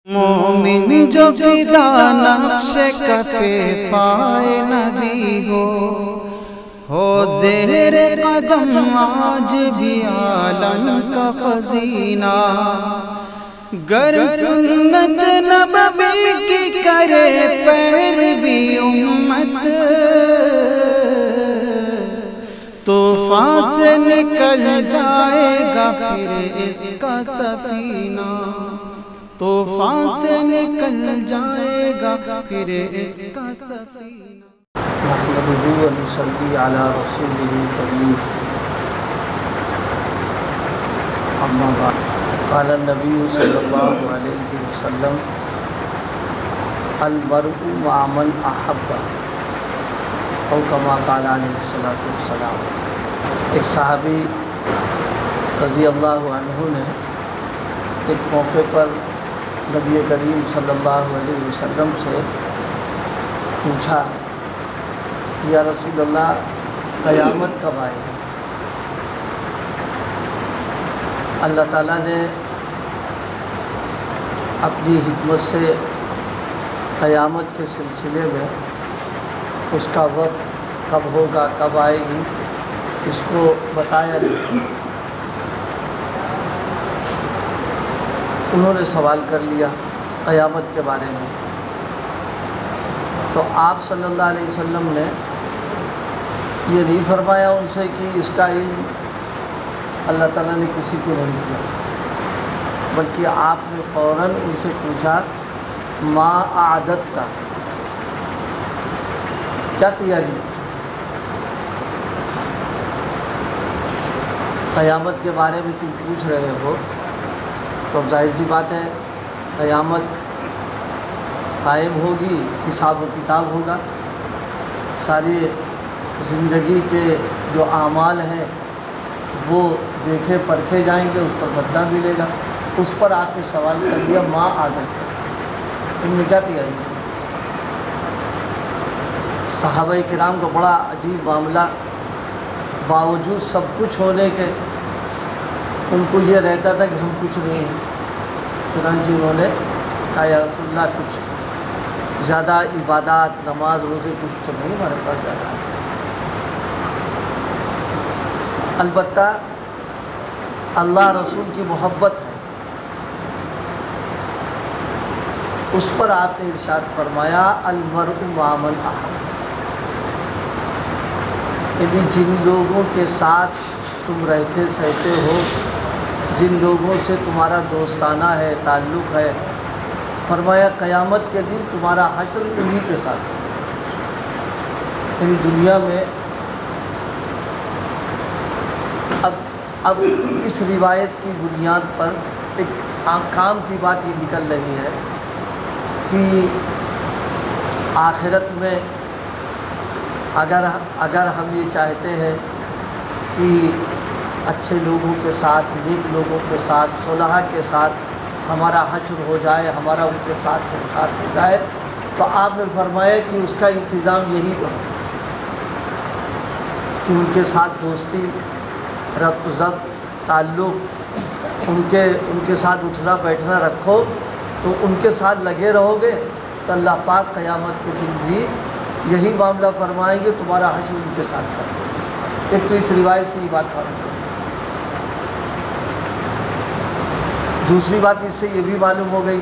مومن جو فدا نقش کفے پائے نبی ہو زہر قدم آج بھی عالم کا خزینہ، گر سنت نبوی کی کرے پیروی امت، طوفان سے نکل جائے گا پھر اس کا سفینہ، طوفان سے نکل جائے گا پھر اس کا سفینہ۔ نحمدہ و نصلی علی رسولہ الکریم، اما بعد، قال النبی صلی اللہ علیہ وسلم المرء مع من احب، او کما قال علیہ الصلوۃ والسلام۔ ایک صحابی رضی اللہ عنہ نے ایک موقع پر نبی کریم صلی اللہ علیہ وسلم سے پوچھا، یا رسول اللہ قیامت کب آئے گی؟ اللہ تعالیٰ نے اپنی حکمت سے قیامت کے سلسلے میں اس کا وقت کب ہوگا، کب آئے گی، اس کو بتایا نہیں۔ انہوں نے سوال کر لیا قیامت کے بارے میں، تو آپ صلی اللہ علیہ وسلم نے یہ نہیں فرمایا ان سے کہ اس کا علم اللہ تعالیٰ نے کسی کو نہیں دیا، بلکہ آپ نے فوراً ان سے پوچھا ما اعددت، کیا تیاری؟ قیامت کے بارے میں تم پوچھ رہے ہو تو اب ظاہر سی بات ہے قیامت قائم ہوگی، حساب و کتاب ہوگا، ساری زندگی کے جو اعمال ہیں وہ دیکھے پرکھے جائیں گے، اس پر بدلہ ملے گا۔ اس پر آپ نے سوال کر لیا ما اعددت، تم نے کیا تیاری کی؟ صحابہ کرام کا بڑا عجیب معاملہ، باوجود سب کچھ ہونے کے ان کو یہ رہتا تھا کہ ہم کچھ نہیں ہیں، چنانچہ انہوں نے کہا یا رسول اللہ کچھ زیادہ عبادات، نماز، روزے کچھ تو نہیں ہمارے پاس زیادہ، البتہ اللہ رسول کی محبت ہے۔ اس پر آپ نے ارشاد فرمایا المرء مع من احب، یعنی جن لوگوں کے ساتھ تم رہتے سہتے ہو، جن لوگوں سے تمہارا دوستانہ ہے، تعلق ہے، فرمایا قیامت کے دن تمہارا حشر انہی کے ساتھ، یعنی دنیا میں اب اس روایت کی بنیاد پر ایک کام کی بات یہ نکل رہی ہے کہ آخرت میں اگر ہم یہ چاہتے ہیں کہ اچھے لوگوں کے ساتھ، نیک لوگوں کے ساتھ، صلحاء کے ساتھ ہمارا حشر ہو جائے، ہمارا ان کے ساتھ ہو جائے، تو آپ نے فرمایا کہ اس کا انتظام یہی کرو کہ ان کے ساتھ دوستی، ربط ضبط، تعلق، ان کے ساتھ اٹھنا بیٹھنا رکھو، تو ان کے ساتھ لگے رہو گے تو اللہ پاک قیامت کے دن بھی یہی معاملہ فرمائیں گے، تمہارا حشر ان کے ساتھ کرو۔ ایک تو اس روایت سے یہ بات معلوم ہے۔ دوسری بات اس سے یہ بھی معلوم ہو گئی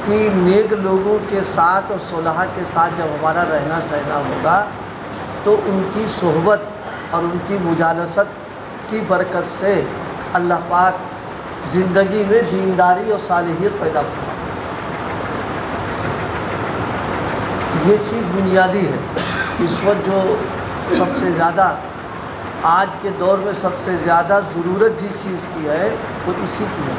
کہ نیک لوگوں کے ساتھ اور صلحاء کے ساتھ جب ہمارا رہنا سہنا ہوگا تو ان کی صحبت اور ان کی مجالست کی برکت سے اللہ پاک زندگی میں دینداری اور صالحیت پیدا ہوگا۔ یہ چیز بنیادی ہے۔ اس وقت جو سب سے زیادہ آج کے دور میں سب سے زیادہ ضرورت جس چیز کی ہے وہ اسی کی ہے۔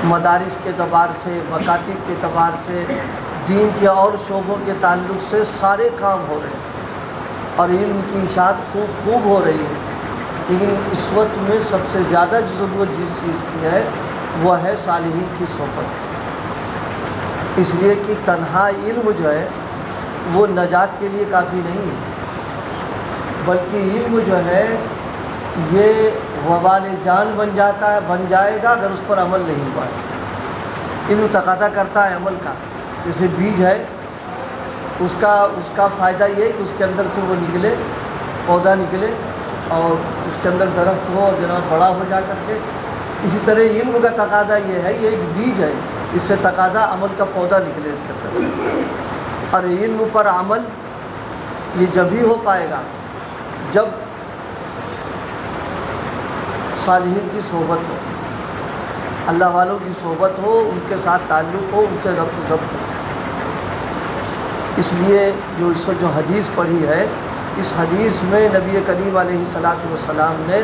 مدارس کے اعتبار سے، مکاتب کے اعتبار سے، دین کے اور شعبوں کے تعلق سے سارے کام ہو رہے ہیں اور علم کی اشاعت خوب ہو رہی ہے، لیکن اس وقت میں سب سے زیادہ ضرورت جس چیز کی ہے وہ ہے صالحین کی صحبت، اس لیے کہ تنہا علم جو ہے وہ نجات کے لیے کافی نہیں ہے، بلکہ علم جو ہے یہ وبال جان بن جائے گا اگر اس پر عمل نہیں ہوا ہے۔ علم تقاضا کرتا ہے عمل کا. جیسے بیج ہے، اس کا فائدہ یہ ہے کہ اس کے اندر سے وہ نکلے، پودا نکلے اور اس کے اندر درخت ہو اور جناب بڑا ہو جا کر کے. اسی طرح علم کا تقاضا یہ ہے، یہ ایک بیج ہے، اس سے تقاضا عمل کا پودا نکلے اس کے اندر. اور علم پر عمل یہ جب ہی ہو پائے گا جب صالحین کی صحبت ہو، اللہ والوں کی صحبت ہو، ان کے ساتھ تعلق ہو، ان سے ربط و ضبط ہو. اس لیے اس وقت جو حدیث پڑھی ہے، اس حدیث میں نبی کریم علیہ الصلاۃ والسلام نے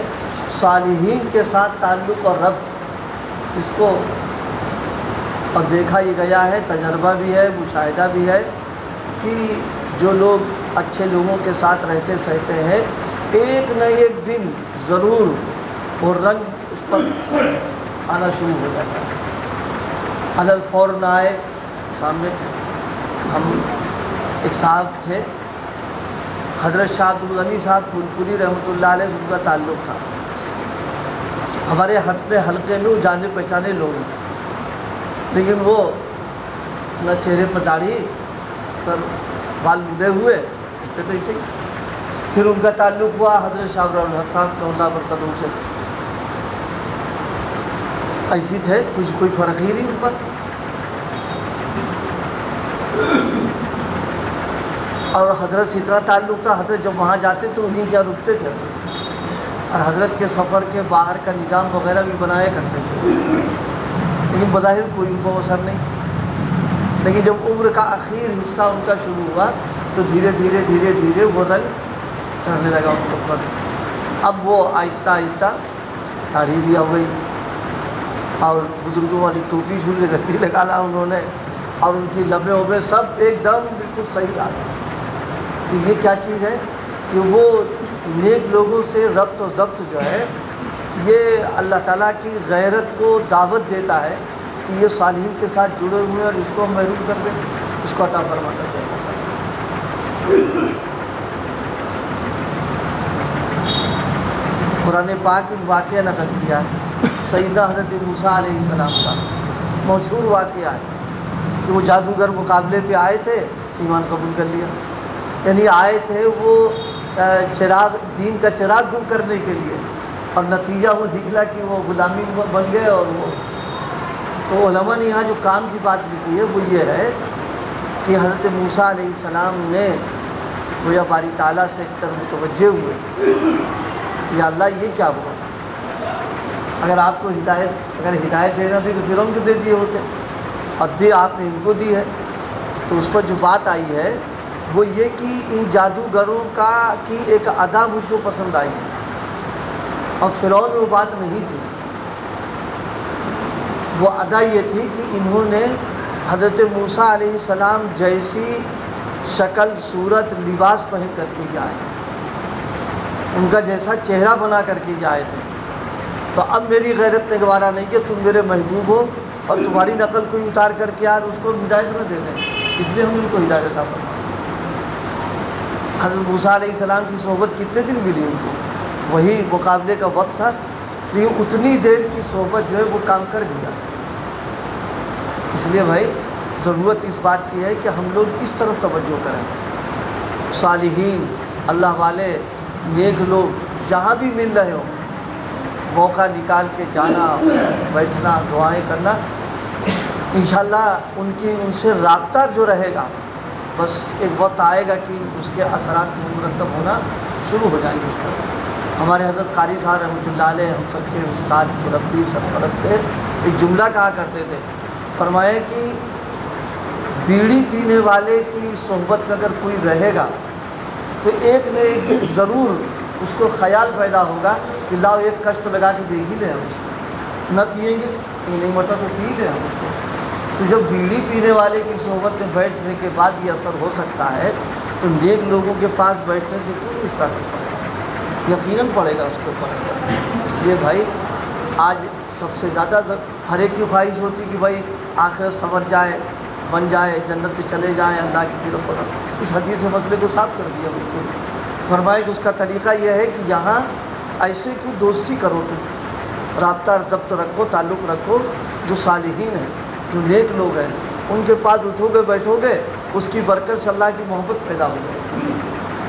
صالحین کے ساتھ تعلق اور ربط اس کو اور دیکھا یہ گیا ہے، تجربہ بھی ہے، مشاہدہ بھی ہے کہ جو لوگ اچھے لوگوں کے ساتھ رہتے سہتے ہیں، ایک نہ ایک دن ضرور وہ رنگ اس پر آنا شروع ہو جاتا ہے. علل فور نہ آئے. سامنے ہم ایک صاحب تھے، حضرت شاہ عبدالغنی صاحب پھولپوری رحمۃ اللہ علیہ سے ان کا تعلق تھا. ہمارے اپنے حلقے میں وہ جانے پہچانے لوگ ہیں، لیکن وہ نہ چہرے پر داڑھی، سر بال مڈے ہوئے تھے تو ایسے ہی. پھر ان کا تعلق ہوا حضرت شاہ الحق صاحب اللہ برکتہ سے. ایسی تھے، کچھ کوئی فرق ہی نہیں ان پر. اور حضرت سے اتنا تعلق تھا، حضرت جب وہاں جاتے تو انہیں کیا رکتے تھے، اور حضرت کے سفر کے باہر کا نظام وغیرہ بھی بنایا کرتے تھے، لیکن بظاہر کوئی ان کو اثر نہیں. لیکن جب عمر کا آخر حصہ ان کا شروع ہوا تو دھیرے دھیرے دھیرے دھیرے وہ رنگ چڑھنے لگا ان کے اوپر. اب وہ آہستہ آہستہ داڑھی بھی آ گئی اور بزرگوں والی ٹوپی جھولنے گندی لگا لا انہوں نے، اور ان کی لبیں وبیں سب ایک دم بالکل صحیح آ گئی. تو یہ کیا چیز ہے کہ وہ نیک لوگوں سے ربط و ضبط جو ہے، یہ اللہ تعالیٰ کی غیرت کو دعوت دیتا ہے کہ یہ صالحین کے ساتھ جڑے ہوئے اور اس کو ہم محروم کر دیں، اس کو عطا فرماتا ہے. قرآن پاک میں واقعہ نقل کیا ہے سیدنا حضرت موسیٰ علیہ السلام کا مشہور واقعہ ہے کہ وہ جادوگر مقابلے پہ آئے تھے، ایمان قبول کر لیا. یعنی آئے تھے وہ چراغ، دین کا چراغ گم کرنے کے لیے، اور نتیجہ وہ نکلا کہ وہ غلامی بن گئے. اور وہ تو علماء نے یہاں جو کام کی بات لکھی ہے وہ یہ ہے کہ حضرت موسیٰ علیہ السلام نے گویا باری تعالیٰ سے ایک طرف متوجہ ہوئے، یا اللہ یہ کیا ہوا، اگر آپ کو ہدایت دینا تھی تو پھر ان کو دے دیے ہوتے، اب دے آپ نے ان کو دی ہے. تو اس پر جو بات آئی ہے وہ یہ کہ ان جادوگروں کی ایک ادا مجھ کو پسند آئی ہے، اور فرعون میں وہ بات نہیں تھی. وہ ادا یہ تھی کہ انہوں نے حضرت موسیٰ علیہ السلام جیسی شکل، صورت، لباس پہن کر کے آئے، ان کا جیسا چہرہ بنا کر کے آئے تھے. تو اب میری غیرت نے گوارا نہیں کہ تم میرے محبوب ہو اور تمہاری نقل کوئی اتار کر کے یار اس کو ہدایت نہ دے دیں، اس لیے ہم ان کو ہدایت عطا فرمائیں. حضرت موسیٰ علیہ السلام کی صحبت کتنے دن ملی ان کو؟ وہی مقابلے کا وقت تھا، لیکن اتنی دیر کی صحبت جو ہے وہ کام کر دیا. اس لیے بھائی ضرورت اس بات کی ہے کہ ہم لوگ اس طرف توجہ کریں. صالحین، اللہ والے، نیک لوگ جہاں بھی مل رہے ہوں، موقع نکال کے جانا، بیٹھنا، دعائیں کرنا. انشاءاللہ ان سے رابطہ جو رہے گا، بس ایک وقت آئے گا کہ اس کے اثرات مرتب ہونا شروع ہو جائیں گے اس پر. ہمارے حضرت قاری صاحب رحمۃ اللہ علیہ، ہم سب کے استاد، مربی، سرپرست تھے، ایک جملہ کہا کرتے تھے، فرمایا کہ بیڑی پینے والے کی صحبت میں اگر کوئی رہے گا تو ایک نہ ایک دن ضرور اس کو خیال پیدا ہوگا کہ لاؤ ایک کشت لگا کے دے ہی لیں ہم اس کو، نہ پئیں گے نہیں مرتا تو پی لیں ہم اس کو. تو جب بیڑی پینے والے کی صحبت میں بیٹھنے کے بعد یہ اثر ہو سکتا ہے تو نیک لوگوں کے پاس بیٹھنے سے کیوں نہیں اس کا اثر پڑے گا؟ یقیناً پڑے گا اس کے اوپر اثر. اس لیے بھائی آج سب سے زیادہ ہر ایک کی خواہش ہوتی کہ بھائی آخرت سنور جائے، بن جائے، جنت پہ چلے جائیں اللہ کی طرف پر. اس حدیث سے مسئلے کو صاف کر دیا بالکل. فرمائے کہ اس کا طریقہ یہ ہے کہ یہاں ایسے کی دوستی کرو، تم رابطہ ضبط رکھو، تعلق رکھو جو صالحین ہیں، جو نیک لوگ ہیں ان کے پاس اٹھو گے بیٹھو گے، اس کی برکت سے اللہ کی محبت پیدا ہو جائے گی۔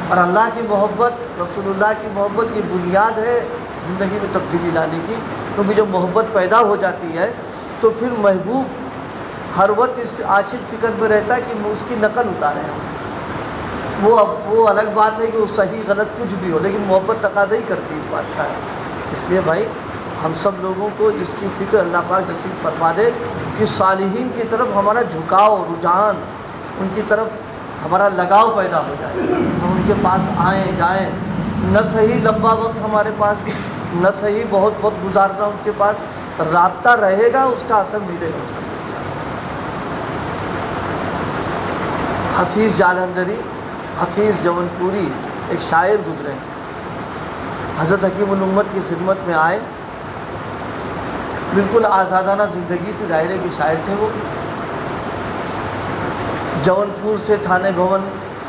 اور اللہ کی محبت، رسول اللہ کی محبت، یہ بنیاد ہے زندگی میں تبدیلی لانے کی، کیونکہ جب محبت پیدا ہو جاتی ہے تو پھر محبوب ہر وقت اس عاشق فکر میں رہتا ہے کہ اس کی نقل اتارے ہیں۔ وہ الگ بات ہے کہ وہ صحیح غلط کچھ بھی ہو، لیکن محبت تقاضا ہی کرتی ہے اس بات کا ہے۔ اس لیے بھائی ہم سب لوگوں کو اس کی فکر اللہ پاک نصیب فرما دے کہ صالحین کی طرف ہمارا جھکاؤ، رجحان، ان کی طرف ہمارا لگاؤ پیدا ہو جائے، ہم ان کے پاس آئیں جائیں، نہ صحیح لمبا وقت ہمارے پاس، نہ صحیح بہت وقت گزارنا ان کے پاس، رابطہ رہے گا، اس کا اثر ملے گا اس کا۔ حفیظ جالندھری، حفیظ جون پوری ایک شاعر گزرے، حضرت حکیم الامت کی خدمت میں آئے، بالکل آزادانہ زندگی تھی، ظاہرے کے شاعر تھے وہ۔ جون پور سے تھانے بھون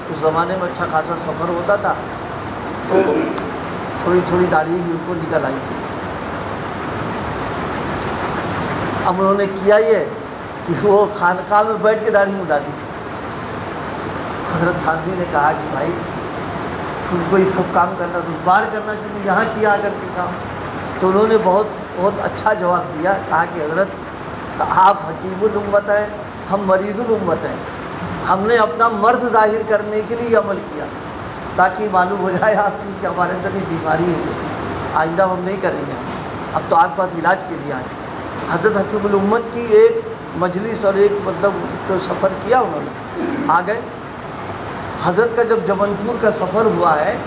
اس زمانے میں اچھا خاصا سفر ہوتا تھا، تو تھوڑی تھوڑی داڑھی بھی ان کو نکل آئی تھی۔ اب انہوں نے کیا یہ کہ وہ خانقاہ میں بیٹھ کے داڑھی مڈا دی۔ حضرت تھانوی نے کہا کہ بھائی تم کو یہ سب کام کرنا، تم باہر کرنا، کیونکہ یہاں کیا کر کے کام۔ تو انہوں نے بہت اچھا جواب دیا، کہا کہ حضرت آپ حکیم الامت ہیں، ہم مریض الامت ہیں، ہم نے اپنا مرض ظاہر کرنے کے لیے عمل کیا تاکہ معلوم ہو جائے آپ کی کہ ہمارے اندر یہ بیماری ہے، آئندہ ہم نہیں کریں گے، اب تو آپ پاس علاج کے لیے آئے۔ حضرت حکیم الامت کی ایک مجلس اور ایک جو سفر کیا انہوں نے، آ گئے۔ حضرت کا جب جون پور کا سفر ہوا ہے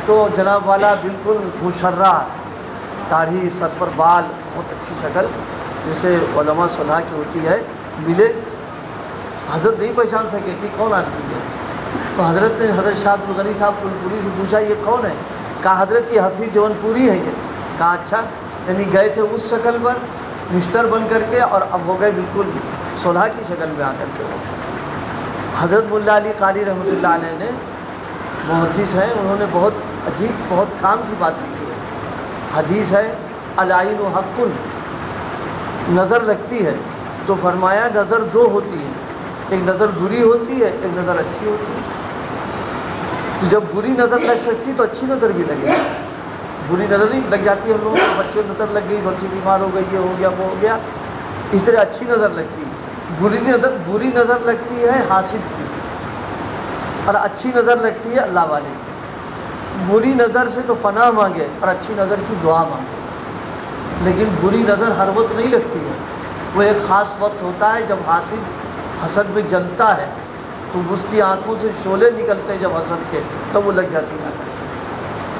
تو جناب والا بالکل مشرہ، داڑھی، سر پر بال، بہت اچھی شکل جیسے علماء صلاح کی ہوتی ہے، ملے۔ حضرت نہیں پہچان سکے کہ کون آدمی ہے، تو حضرت نے حضرت شاہ عبد الغنی صاحب پوری سے پوچھا یہ کون ہے؟ کہا حضرت یہ حفیظ جون پوری ہیں یہ۔ کہا اچھا، یعنی گئے تھے اس شکل پر مسٹر بن کر کے، اور اب ہو گئے بالکل صلاح کی شکل میں آ کر کے۔ حضرت ملا علی قاری رحمۃ اللہ علیہ نے، محدث ہیں، انہوں نے بہت عجیب، بہت کام کی بات لکھی ہے۔ حدیث ہے العین حق، نظر لگتی ہے، تو فرمایا نظر دو ہوتی ہے، ایک نظر بری ہوتی ہے، ایک نظر اچھی ہوتی ہے۔ تو جب بری نظر لگ سکتی تو اچھی نظر بھی لگے گی۔ بری نظر نہیں لگ جاتی، ہم لوگوں کو بچوں کو نظر لگ گئی، بچی بیمار ہو گئی، یہ ہو گیا وہ ہو گیا، اس طرح اچھی نظر لگتی ہے۔ بری نظر لگتی ہے حاسد کی، اور اچھی نظر لگتی ہے اللہ والے کی۔ بری نظر سے تو پناہ مانگے اور اچھی نظر کی دعا مانگے، لیکن بری نظر ہر وقت نہیں لگتی ہے، وہ ایک خاص وقت ہوتا ہے جب حاسد حسد میں جلتا ہے تو اس کی آنکھوں سے شعلے نکلتے ہیں جب حسد کے، تب وہ لگ جاتی ہے۔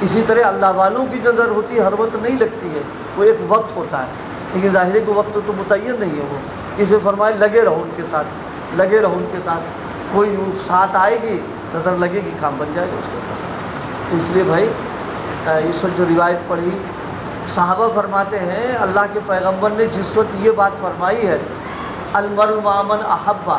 اسی طرح اللہ والوں کی نظر ہوتی ہے، ہر وقت نہیں لگتی ہے، وہ ایک وقت ہوتا ہے، لیکن ظاہری کو وقت تو متعین نہیں ہے وہ۔ اسے فرمائے لگے رہو ان کے ساتھ، لگے رہو ان کے ساتھ، کوئی ساتھ آئے گی، نظر لگے گی، کام بن جائے گا اس کے ساتھ۔ تو اس لیے بھائی اس وقت جو روایت پڑھی، صحابہ فرماتے ہیں اللہ کے پیغمبر نے جس وقت یہ بات فرمائی ہے المرء مع من احب،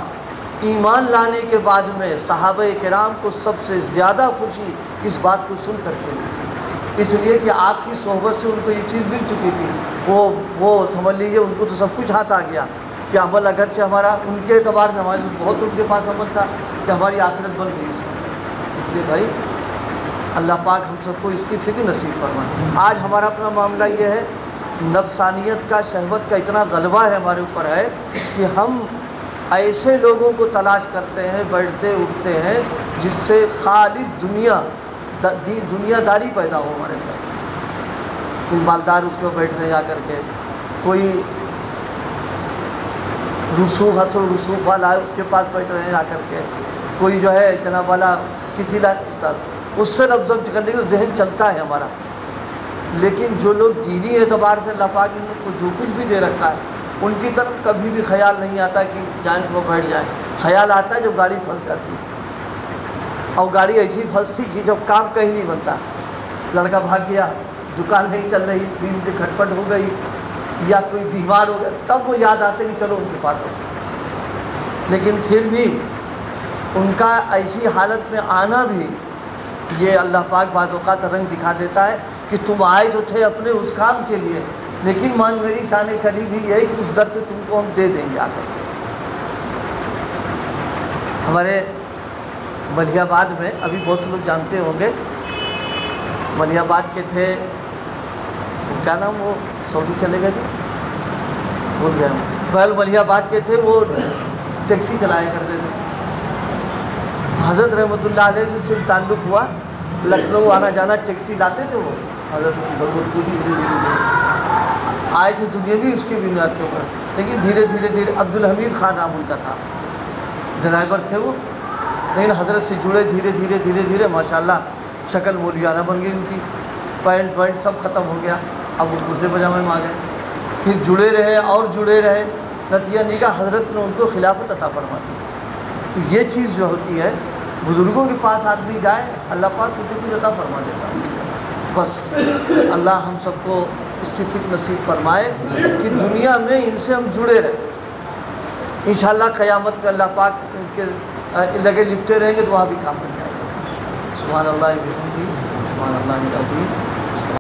ایمان لانے کے بعد میں صحابہ کرام کو سب سے زیادہ خوشی اس بات کو سن کر کے ہوئی تھی، اس لیے کہ آپ کی صحبت سے ان کو یہ چیز مل چکی تھی، وہ سمجھ لیجیے ان کو تو سب کچھ ہاتھ آ گیا کہ عمل اگرچہ ہمارا ان کے اعتبار سے ہمارے بہت ان کے پاس عمل تھا کہ ہماری آخرت بن گئی اس لیے بھائی اللہ پاک ہم سب کو اس کی فکر نصیب فرمائے۔ آج ہمارا اپنا معاملہ یہ ہے، نفسانیت کا، شہوت کا اتنا غلبہ ہے ہمارے اوپر ہے کہ ہم ایسے لوگوں کو تلاش کرتے ہیں، بیٹھتے اٹھتے ہیں جس سے خالص دنیا داری پیدا ہو ہمارے اندر۔ کوئی مالدار اس کے بیٹھ رہے جا کر کے، کوئی حسن و رسوخ والا ہے اس کے پاس بیٹھ رہے ہیں جا کر کے، کوئی جو ہے جناب والا کسی اس سے لفظ کرنے کا ذہن چلتا ہے ہمارا، لیکن جو لوگ دینی اعتبار سے اللہ پاک نے کو جو کچھ بھی دے رکھا ہے ان کی طرف کبھی بھی خیال نہیں آتا کہ جان کو بیٹھ جائیں۔ خیال آتا ہے جب گاڑی پھنس جاتی ہے، اور گاڑی ایسی پھنستی کہ جب کام کہیں نہیں بنتا، لڑکا بھاگ گیا، دکان نہیں چل رہی، بیوی سے کھٹپٹ ہو گئی، یا کوئی بیمار ہو گیا، تب وہ یاد آتے کہ چلو ان کے پاس ہو۔ لیکن پھر بھی ان کا ایسی حالت میں آنا بھی یہ اللہ پاک بعض اوقات رنگ دکھا دیتا ہے کہ تم آئے تو تھے اپنے اس کام کے لیے، لیکن مان میری شان قریب ہی ہے کہ اس در سے تم کو ہم دے دیں گے آ کر کے۔ ہمارے ملیح آباد میں ابھی بہت سے لوگ جانتے ہوں گے، ملیح آباد کے تھے، کیا نام وہ سعودی چلے گئے تھے، بھول گیا ہوں، بہل ملیح آباد کے تھے، وہ ٹیکسی چلایا کرتے تھے۔ حضرت رحمۃ اللہ علیہ سے صرف تعلق ہوا، لکھنؤ آنا جانا ٹیکسی لاتے تھے وہ، حضرت کی ضرورت پوری آئے تھے دنیاوی اس کی بنیاد کے اوپر، لیکن دھیرے دھیرے دھیرے عبدالحمید خان نام ان کا تھا، ڈرائیور تھے وہ، لیکن حضرت سے جڑے دھیرے دھیرے دھیرے دھیرے ماشاءاللہ شکل مولیانہ بن گئی ان کی، پینٹ سب ختم ہو گیا، اب وہ کرتے پاجامے میں آ گئے، پھر جڑے رہے اور جڑے رہے، نتیجہ نکاح حضرت نے ان کو خلافت عطا فرما دی۔ تو یہ چیز جو ہوتی ہے، بزرگوں کے پاس آدمی جائے، اللہ پاک کچھ کچھ عطا فرما دیتا ہے۔ بس اللہ ہم سب کو اس کی فکر نصیب فرمائے کہ دنیا میں ان سے ہم جڑے رہیں، انشاءاللہ قیامت میں اللہ پاک ان کے لگے لپٹے رہیں گے تو وہاں بھی کام بن جائے گا۔ سبحان اللہ وبحمدہ، سبحان اللہ العظیم۔